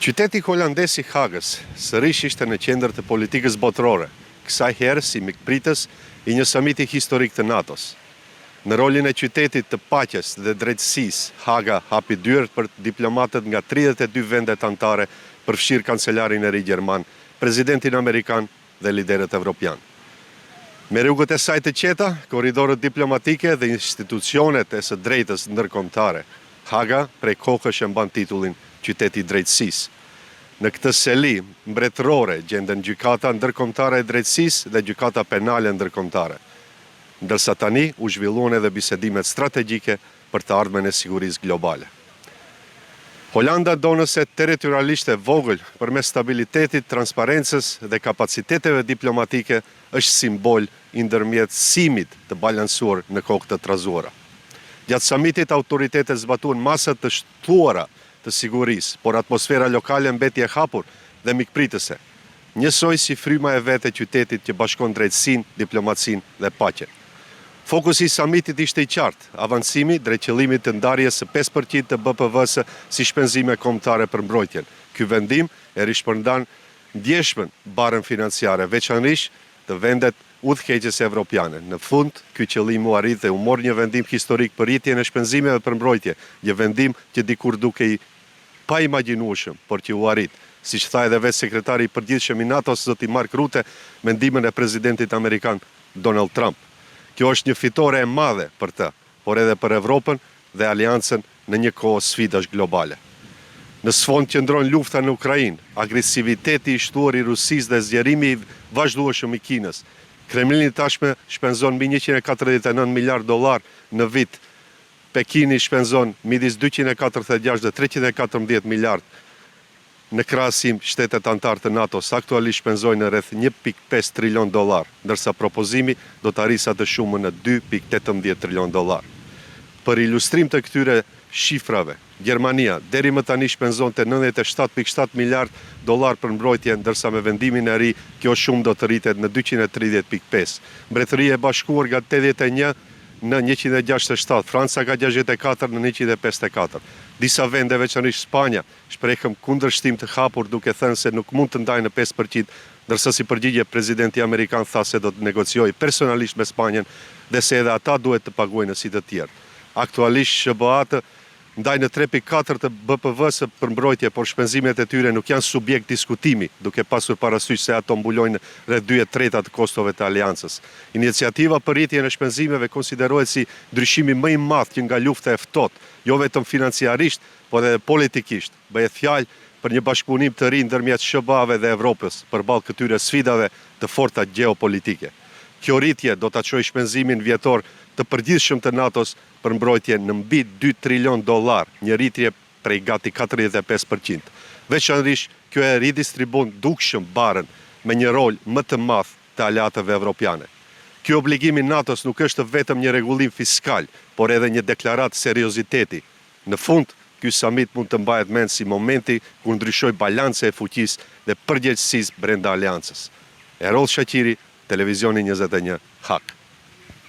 Qyteti holandes i Hagës sërish ishte në qendër të politikës botërore, kësaj herë si mikpritës i një samiti historik të NATO-s. Në rolin e qytetit të paqes dhe drejtësisë, Haga hapi dyert për diplomatët nga 32 vendet anëtare, përfshirë kancelarin e ri gjerman, presidentin amerikan dhe liderët evropian. Me rrugët e saj të qeta, korridorët diplomatike dhe institucionet e së drejtës ndërkombëtare, Haga prej kohësh e mban titullin qyteti i drejtësisë. Në këtë seli mbretërore gjenden gjykata ndërkombëtare e drejtësisë dhe gjykata penale ndërkombëtare. Ndërsa tani u zhvilluan edhe bisedimet strategjike për të ardhmen e sigurisë globale. Holanda donëse territorialisht e vogël përmes stabilitetit, transparencës dhe kapaciteteve diplomatike është simbol i ndërmjetësimit të balancuar në kohë të trazuara. Gjatë samitit autoritetet zbatuan masat të shtuara të sigurisë, por atmosfera lokale mbeti e hapur dhe mikpritëse, njësoj si fryma e vetë e qytetit që bashkon drejtësinë, diplomacinë dhe paqen. Fokusi i samitit ishte i qartë, avancimi drejt qëllimit të ndarjes së 5% të BPV-së si shpenzime kombëtare për mbrojtjen. Ky vendim e rishpërndan ndjeshmën barën financiare, veçanërisht të vendet udhëheqëse evropiane. Në fund, ky qëllim u arrit dhe u mor një vendim historik për rritjen e shpenzimeve për mbrojtje, një vendim që dikur dukej pa imagjinueshëm, por që u arrit. Siç tha edhe vetë sekretari i përgjithshëm i NATO-s zoti Mark Rutte, me ndihmën e presidentit amerikan Donald Trump. Kjo është një fitore e madhe për të, por edhe për Evropën dhe Aliancën në një kohë sfidash globale. Në sfond qëndron lufta në Ukrainë, agresiviteti i shtuar i Rusisë dhe zgjerimi i vazhdueshëm i Kinës. Kremlini tashme shpenzon mbi 149 miliard dollar në vit. Pekini shpenzon midis 246 dhe 314 miliard. Në krahasim, shtetet anëtar të NATO-s aktualisht shpenzojnë rreth 1.5 trilion dollar, ndërsa propozimi do të arrisë atë shumën në 2.18 trilion dollar. Për ilustrim të këtyre shifrave, Gjermania deri më tani shpenzonte 97.7 miliard dollar për mbrojtje, ndërsa me vendimin e ri kjo shumë do të rritet në 230.5. Mbretëria e Bashkuar nga 81 në 167, Franca ka 64 në 154. Disa vende, veçanërisht Spanja, shprehën kundërshtim të hapur duke thënë se nuk mund të ndajnë në 5%, ndërsa si përgjigje presidenti amerikan tha se do të negociojë personalisht me Spanjën dhe se edhe ata duhet të paguajnë si të tjerë. Aktualisht SBA-t ndajnë 3.4 të BPV-së për mbrojtje, por shpenzimet e tyre nuk janë subjekt diskutimi, duke pasur parasysh se ato mbulojnë rreth 2/3 të kostove të aleancës. Iniciativa për rritjen e shpenzimeve konsiderohet si ndryshimi më i madh që nga lufta e ftohtë, jo vetëm financiarisht, por edhe politikisht. Bëhet fjalë për një bashkëpunim të ri ndërmjet SBA-ve dhe Evropës përballë këtyre sfidave të forta gjeopolitike. Kjo rritje do ta çojë shpenzimin vjetor të përgjithshëm të NATO-s për mbrojtje në mbi 2 trilion dollar, një rritje prej gati 45%. Veçanërisht, kjo e ridistribon dukshëm barën me një rol më të madh të aleatëve evropiane. Ky obligim i NATO-s nuk është vetëm një rregullim fiskal, por edhe një deklaratë serioziteti. Në fund, ky samit mund të mbahet mend si momenti ku ndryshoi balanca e fuqisë dhe përgjegjësisë brenda aleancës. Erol Shaqiri, Televizioni 21, Hak.